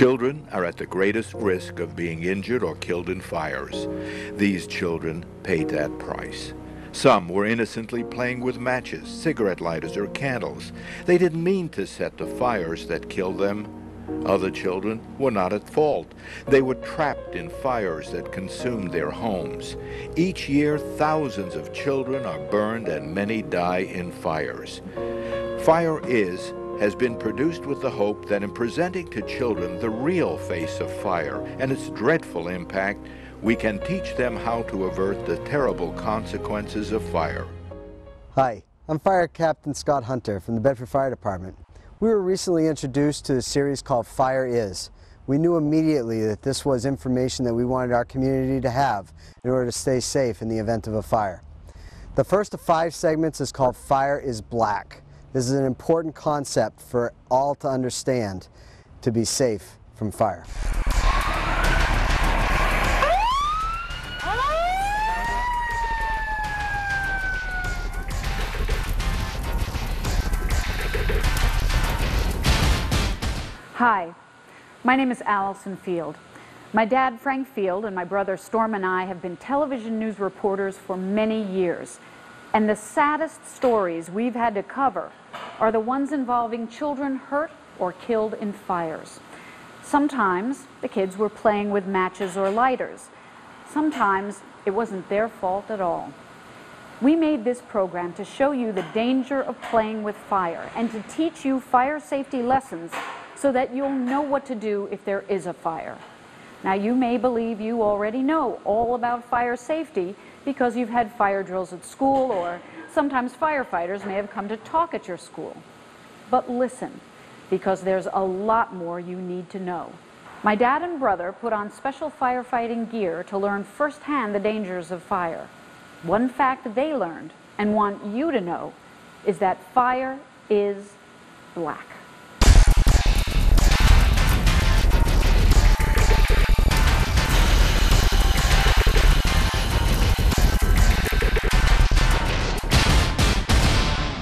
Children are at the greatest risk of being injured or killed in fires. These children paid that price. Some were innocently playing with matches, cigarette lighters, or candles. They didn't mean to set the fires that killed them. Other children were not at fault. They were trapped in fires that consumed their homes. Each year, thousands of children are burned and many die in fires. Fire has been produced with the hope that in presenting to children the real face of fire and its dreadful impact, we can teach them how to avert the terrible consequences of fire. Hi, I'm Fire Captain Scott Hunter from the Bedford Fire Department. We were recently introduced to a series called Fire Is. We knew immediately that this was information that we wanted our community to have in order to stay safe in the event of a fire. The first of 5 segments is called Fire is Black. This is an important concept for all to understand to be safe from fire. Hi, my name is Allison Field. My dad, Frank Field, and my brother Storm and I have been television news reporters for many years. And the saddest stories we've had to cover are the ones involving children hurt or killed in fires. Sometimes the kids were playing with matches or lighters. Sometimes it wasn't their fault at all. We made this program to show you the danger of playing with fire and to teach you fire safety lessons so that you'll know what to do if there is a fire. Now, you may believe you already know all about fire safety because you've had fire drills at school, or sometimes firefighters may have come to talk at your school. But listen, because there's a lot more you need to know. My dad and brother put on special firefighting gear to learn firsthand the dangers of fire. One fact they learned and want you to know is that fire is black.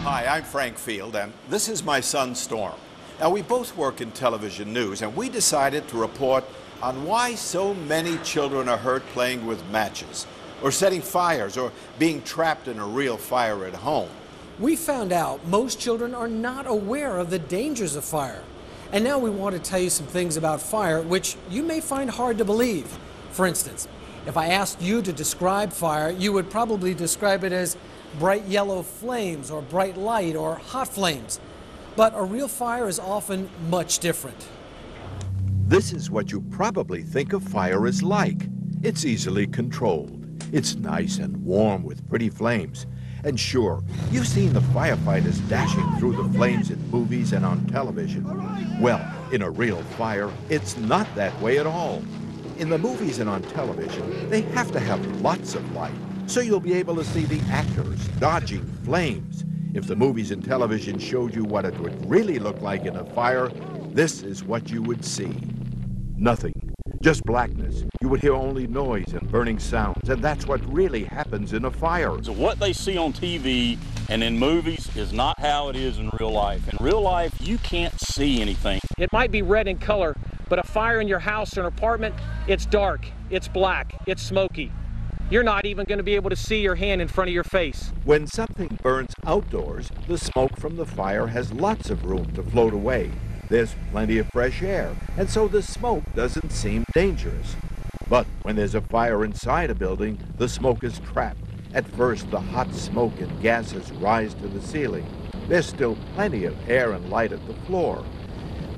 Hi, I'm Frank Field, and this is my son, Storm. Now, we both work in television news, and we decided to report on why so many children are hurt playing with matches, or setting fires, or being trapped in a real fire at home. We found out most children are not aware of the dangers of fire. And now we want to tell you some things about fire which you may find hard to believe. For instance, if I asked you to describe fire, you would probably describe it as bright yellow flames, or bright light, or hot flames. But a real fire is often much different. This is what you probably think of fire as like. It's easily controlled. It's nice and warm with pretty flames. And sure, you've seen the firefighters dashing through the flames in movies and on television. Well, in a real fire, it's not that way at all. In the movies and on television, they have to have lots of light, so you'll be able to see the actors dodging flames. If the movies and television showed you what it would really look like in a fire, this is what you would see. Nothing. Just blackness. You would hear only noise and burning sounds, and that's what really happens in a fire. So what they see on TV and in movies is not how it is in real life. In real life, you can't see anything. It might be red in color, but a fire in your house or an apartment, it's dark, it's black, it's smoky. You're not even going to be able to see your hand in front of your face. When something burns outdoors, the smoke from the fire has lots of room to float away. There's plenty of fresh air, and so the smoke doesn't seem dangerous. But when there's a fire inside a building, the smoke is trapped. At first, the hot smoke and gases rise to the ceiling. There's still plenty of air and light at the floor.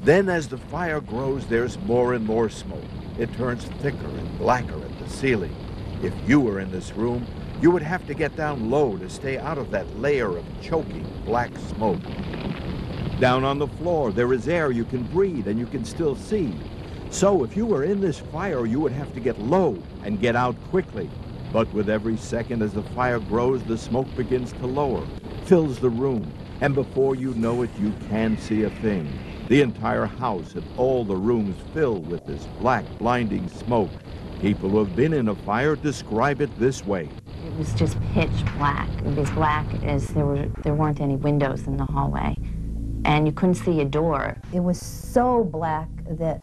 Then as the fire grows, there's more and more smoke. It turns thicker and blacker at the ceiling. If you were in this room, you would have to get down low to stay out of that layer of choking black smoke. Down on the floor, there is air you can breathe and you can still see. So if you were in this fire, you would have to get low and get out quickly. But with every second as the fire grows, the smoke begins to lower, fills the room, and before you know it, you can't see a thing. The entire house and all the rooms fill with this black, blinding smoke. People who have been in a fire describe it this way. It was just pitch black. It was black as there weren't any windows in the hallway, and you couldn't see a door. It was so black that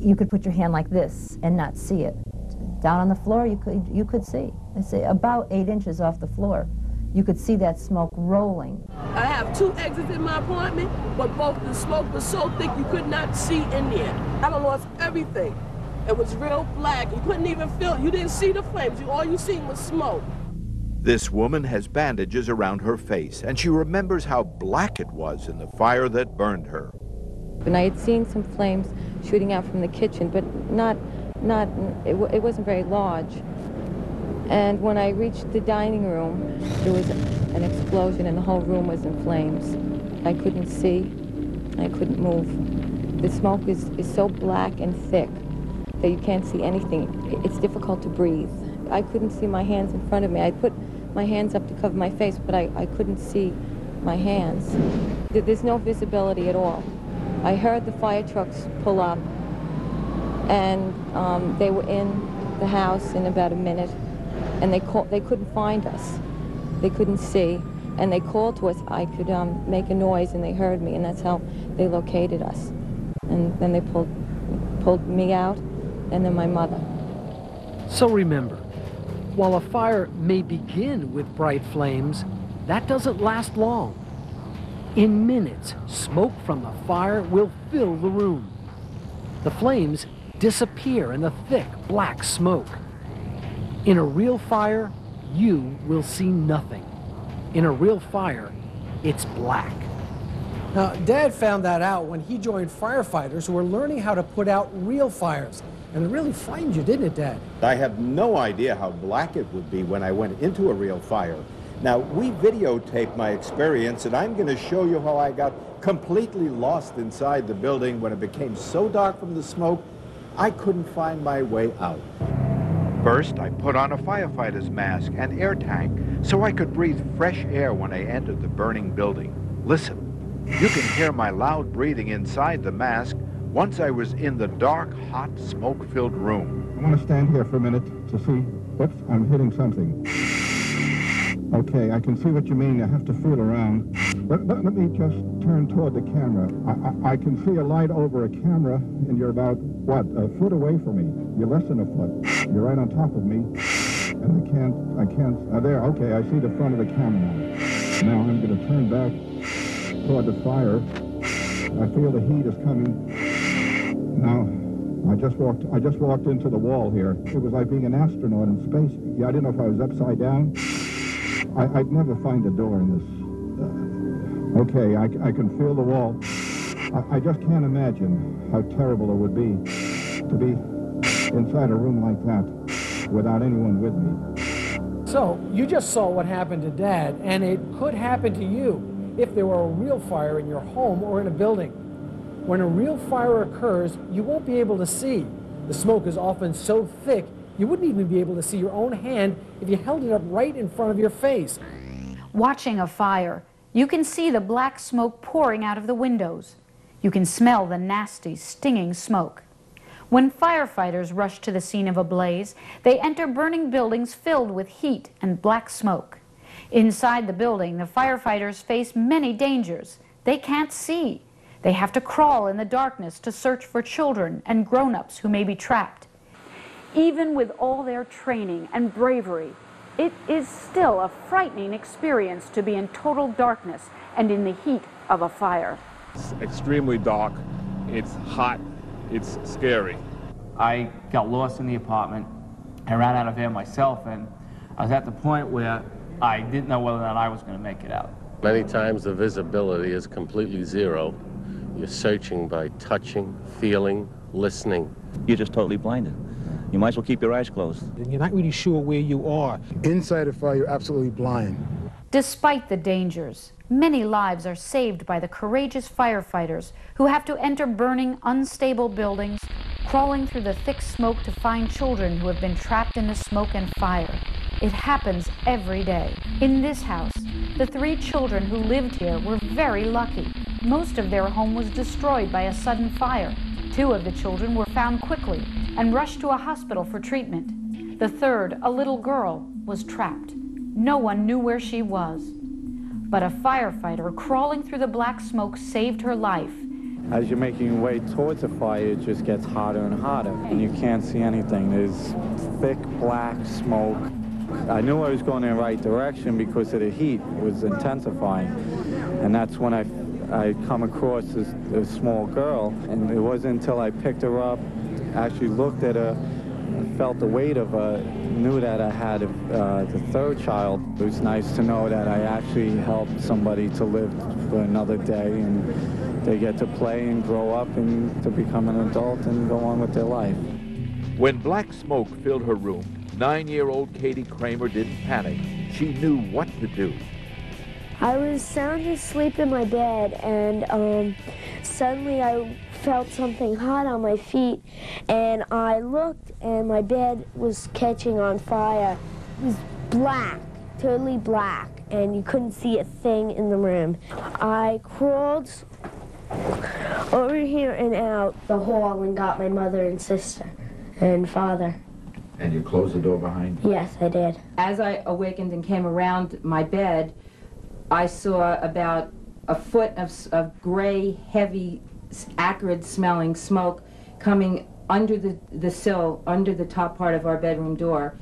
you could put your hand like this and not see it. Down on the floor, you could see. They say about 8 inches off the floor. You could see that smoke rolling. I have 2 exits in my apartment, but both the smoke was so thick you could not see in there. I done lost everything. It was real black. You couldn't even feel, you didn't see the flames. All you seen was smoke. This woman has bandages around her face, and she remembers how black it was in the fire that burned her. And I had seen some flames shooting out from the kitchen, but it wasn't very large. And when I reached the dining room, there was an explosion and the whole room was in flames. I couldn't see, I couldn't move. The smoke is so black and thick that you can't see anything. It's difficult to breathe. I couldn't see my hands in front of me. I put my hands up to cover my face, but I couldn't see my hands. There's no visibility at all. I heard the fire trucks pull up, and they were in the house in about a minute, and they couldn't find us. They couldn't see, and they called to us. I could make a noise, and they heard me, and that's how they located us. And then they pulled me out, and then my mother. So remember, while a fire may begin with bright flames, that doesn't last long. In minutes, smoke from the fire will fill the room. The flames disappear in the thick black smoke. In a real fire, you will see nothing. In a real fire, it's black. Now, Dad found that out when he joined firefighters who were learning how to put out real fires. And it really frightened you, didn't it, Dad? I had no idea how black it would be when I went into a real fire. Now, we videotaped my experience, and I'm going to show you how I got completely lost inside the building when it became so dark from the smoke, I couldn't find my way out. First, I put on a firefighter's mask and air tank so I could breathe fresh air when I entered the burning building. Listen, you can hear my loud breathing inside the mask once I was in the dark, hot, smoke-filled room. I want to stand here for a minute to see. Whoops, I'm hitting something. Okay, I can see what you mean. I have to feel around. But let me just turn toward the camera. I can see a light over a camera, and you're about, what, a foot away from me. You're less than a foot. You're right on top of me. And I can't, there, okay, I see the front of the camera now. Now I'm going to turn back toward the fire. I feel the heat is coming. Now, I just walked into the wall here. It was like being an astronaut in space. Yeah, I didn't know if I was upside down. I'd never find a door in this. Okay, I can feel the wall. I just can't imagine how terrible it would be to be inside a room like that without anyone with me. So, you just saw what happened to Dad, and it could happen to you if there were a real fire in your home or in a building. When a real fire occurs, you won't be able to see. The smoke is often so thick, you wouldn't even be able to see your own hand if you held it up right in front of your face. Watching a fire, you can see the black smoke pouring out of the windows. You can smell the nasty, stinging smoke. When firefighters rush to the scene of a blaze, they enter burning buildings filled with heat and black smoke. Inside the building, the firefighters face many dangers. They can't see. They have to crawl in the darkness to search for children and grown-ups who may be trapped. Even with all their training and bravery, it is still a frightening experience to be in total darkness and in the heat of a fire. It's extremely dark, it's hot, it's scary. I got lost in the apartment. I ran out of air myself, and I was at the point where I didn't know whether or not I was going to make it out. Many times the visibility is completely zero. You're searching by touching, feeling, listening. You're just totally blinded. You might as well keep your eyes closed. And you're not really sure where you are. Inside a fire, you're absolutely blind. Despite the dangers, many lives are saved by the courageous firefighters who have to enter burning, unstable buildings, crawling through the thick smoke to find children who have been trapped in the smoke and fire. It happens every day. In this house, the 3 children who lived here were very lucky. Most of their home was destroyed by a sudden fire. 2 of the children were found quickly and rushed to a hospital for treatment. The 3rd, a little girl, was trapped. No one knew where she was. But a firefighter crawling through the black smoke saved her life. As you're making your way towards the fire, it just gets hotter and hotter, and you can't see anything. There's thick black smoke. I knew I was going in the right direction because of the heat. It was intensifying. And that's when I come across this small girl, and it wasn't until I picked her up, actually looked at her, felt the weight of her, knew that I had the third child. It was nice to know that I actually helped somebody to live for another day, and they get to play and grow up and to become an adult and go on with their life. When black smoke filled her room, 9-year-old Katie Kramer didn't panic. She knew what to do. I was sound asleep in my bed, and suddenly I felt something hot on my feet, and I looked, and my bed was catching on fire. It was black, totally black, and you couldn't see a thing in the room. I crawled over here and out the hall and got my mother and sister and father. And you closed the door behind you? Yes, I did. As I awakened and came around my bed, I saw about a foot of gray, heavy, acrid-smelling smoke coming under the sill, under the top part of our bedroom door.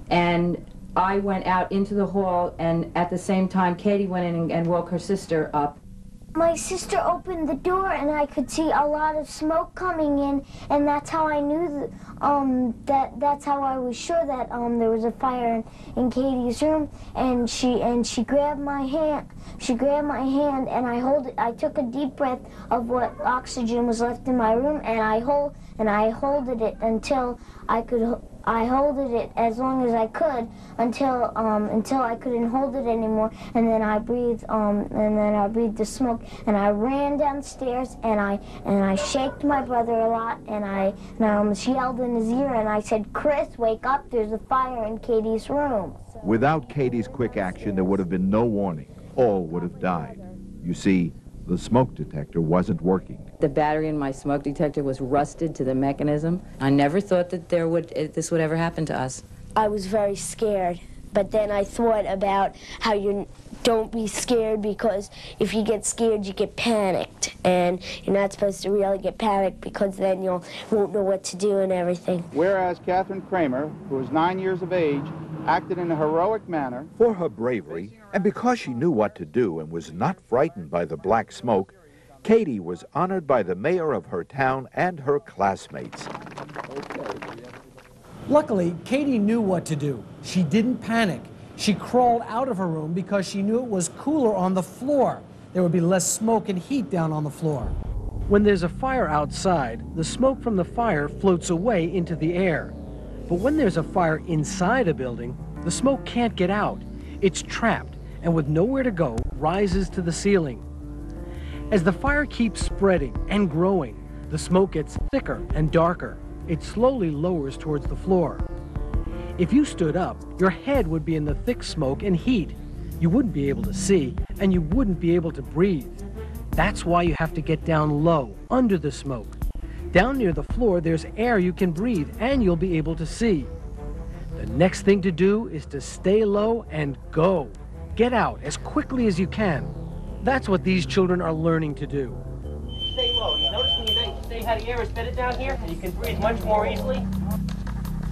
And I went out into the hall, and at the same time, Katie went in and woke her sister up. My sister opened the door, and I could see a lot of smoke coming in, and that's how I knew that's how I was sure that there was a fire in Katie's room. And she grabbed my hand. She grabbed my hand, and I took a deep breath of what oxygen was left in my room, and I holded it until I could. I holded it as long as I could until I couldn't hold it anymore, and then I breathed the smoke, and I ran downstairs, and I shaked my brother a lot, and I yelled in his ear, and I said, "Chris, wake up! There's a fire in Katie's room." Without Katie's quick action, there would have been no warning. All would have died. You see, the smoke detector wasn't working. The battery in my smoke detector was rusted to the mechanism. I never thought that this would ever happen to us. I was very scared, but then I thought about how you don't be scared, because if you get scared, you get panicked, and you're not supposed to really get panicked, because then you won't know what to do and everything. Whereas Catherine Kramer, who was 9 years of age, acted in a heroic manner. For her bravery, and because she knew what to do and was not frightened by the black smoke, Katie was honored by the mayor of her town and her classmates. Luckily, Katie knew what to do. She didn't panic. She crawled out of her room because she knew it was cooler on the floor. There would be less smoke and heat down on the floor. When there's a fire outside, the smoke from the fire floats away into the air. But when there's a fire inside a building, the smoke can't get out. It's trapped, and with nowhere to go, rises to the ceiling. As the fire keeps spreading and growing, the smoke gets thicker and darker. It slowly lowers towards the floor. If you stood up, your head would be in the thick smoke and heat. You wouldn't be able to see, and you wouldn't be able to breathe. That's why you have to get down low, under the smoke. Down near the floor, there's air you can breathe, and you'll be able to see. The next thing to do is to stay low and go. Get out as quickly as you can. That's what these children are learning to do. Stay low. You notice when you stay how the air is bedded down here, and you can breathe much more easily?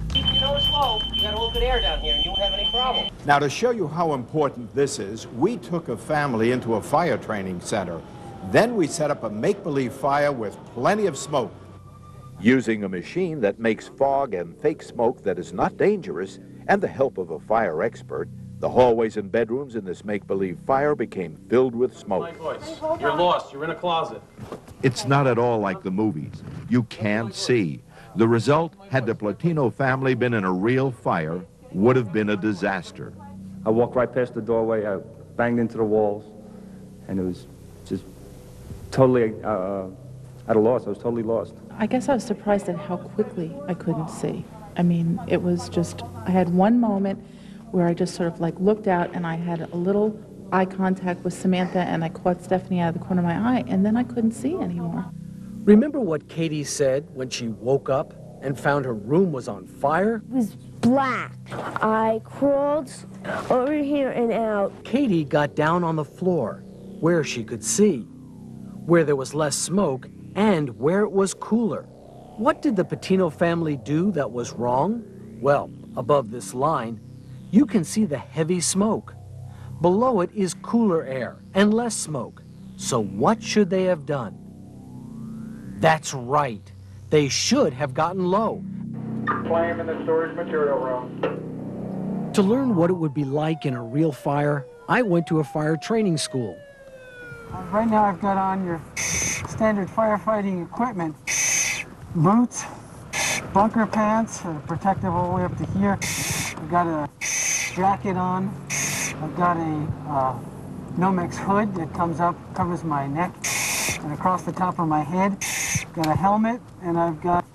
Keep your nose low. You got all good air down here, and you won't have any problem. Now, to show you how important this is, we took a family into a fire training center. Then we set up a make-believe fire with plenty of smoke. Using a machine that makes fog and fake smoke that is not dangerous, and the help of a fire expert, the hallways and bedrooms in this make-believe fire became filled with smoke. My voice. You're lost. You're in a closet. It's not at all like the movies. You can't see. The result, had the Platino family been in a real fire, would have been a disaster. I walked right past the doorway, I banged into the walls, and it was just totally at a loss. I was totally lost. I guess I was surprised at how quickly I couldn't see. I mean, it was just, I had one moment where I just sort of like looked out, and I had a little eye contact with Samantha, and I caught Stephanie out of the corner of my eye, and then I couldn't see anymore. Remember what Katie said when she woke up and found her room was on fire? It was black. I crawled over here and out. Katie got down on the floor where she could see. where there was less smoke and where it was cooler. What did the Patino family do that was wrong? Well, above this line, you can see the heavy smoke. Below it is cooler air and less smoke. So what should they have done? That's right. They should have gotten low. Flame in the storage material room. To learn what it would be like in a real fire, I went to a fire training school. Right now I've got on your standard firefighting equipment. Boots, bunker pants, protective all the way up to here. I've got a jacket on. I've got a Nomex hood that comes up, covers my neck and across the top of my head. I've got a helmet, and I've got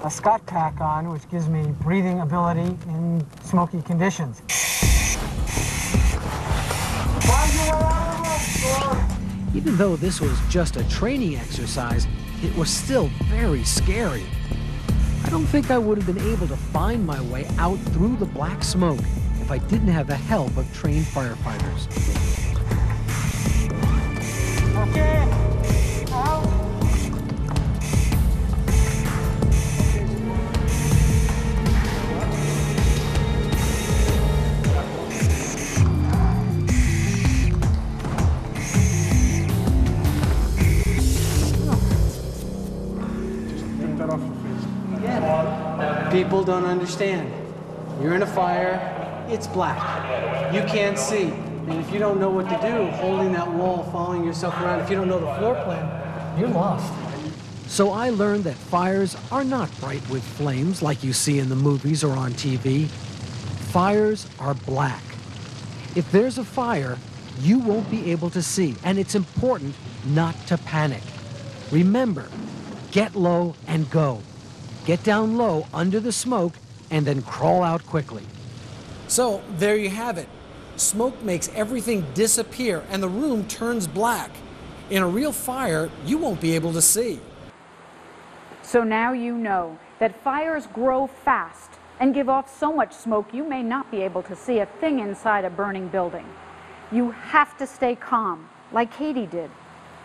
a Scott pack on, which gives me breathing ability in smoky conditions. Even though this was just a training exercise, it was still very scary. I don't think I would have been able to find my way out through the black smoke if I didn't have the help of trained firefighters. Okay, out. People don't understand. You're in a fire, it's black. You can't see. And if you don't know what to do, holding that wall, following yourself around, if you don't know the floor plan, you're lost. So I learned that fires are not bright with flames like you see in the movies or on TV. Fires are black. If there's a fire, you won't be able to see, and it's important not to panic. Remember, get low and go. Get down low under the smoke and then crawl out quickly. So there you have it. Smoke makes everything disappear and the room turns black. In a real fire, you won't be able to see. So now you know that fires grow fast and give off so much smoke you may not be able to see a thing inside a burning building. You have to stay calm, like Katie did.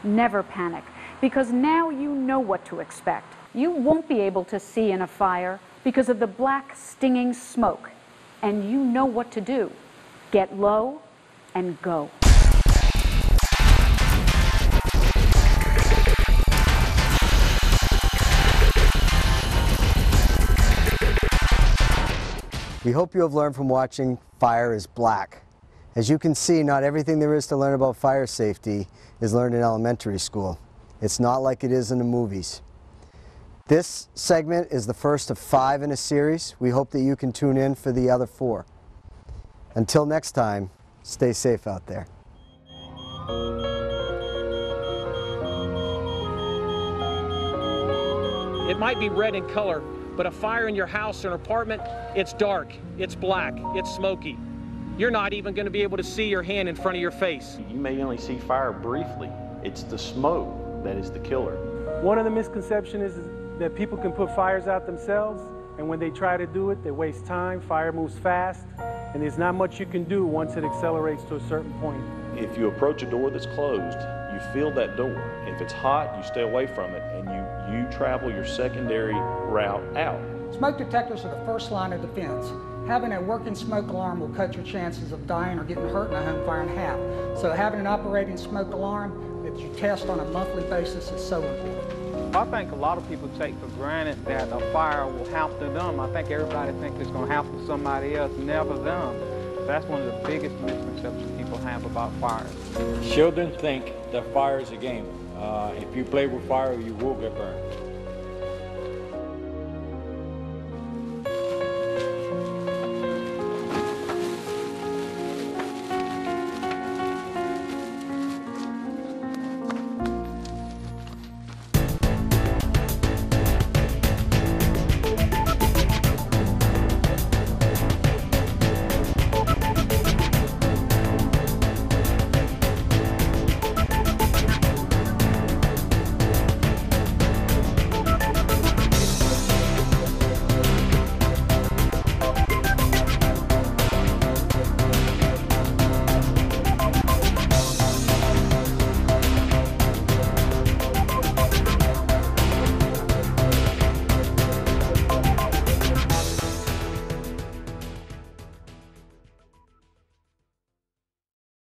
Never panic, because now you know what to expect. You won't be able to see in a fire because of the black, stinging smoke. And you know what to do. Get low and go. We hope you have learned from watching Fire is Black. As you can see, not everything there is to learn about fire safety is learned in elementary school. It's not like it is in the movies. This segment is the first of 5 in a series. We hope that you can tune in for the other 4. Until next time, stay safe out there. It might be red in color, but a fire in your house or an apartment, it's dark, it's black, it's smoky. You're not even going to be able to see your hand in front of your face. You may only see fire briefly. It's the smoke that is the killer. One of the misconceptions is that people can put fires out themselves, and when they try to do it, they waste time. Fire moves fast, and there's not much you can do once it accelerates to a certain point. If you approach a door that's closed, you feel that door. If it's hot, you stay away from it, and you travel your secondary route out. Smoke detectors are the first line of defense. Having a working smoke alarm will cut your chances of dying or getting hurt in a home fire in half. So having an operating smoke alarm that you test on a monthly basis is so important. I think a lot of people take for granted that a fire will happen to them. I think everybody thinks it's going to happen to somebody else, never them. That's one of the biggest misconceptions people have about fires. Children think that fire is a game. If you play with fire, you will get burned.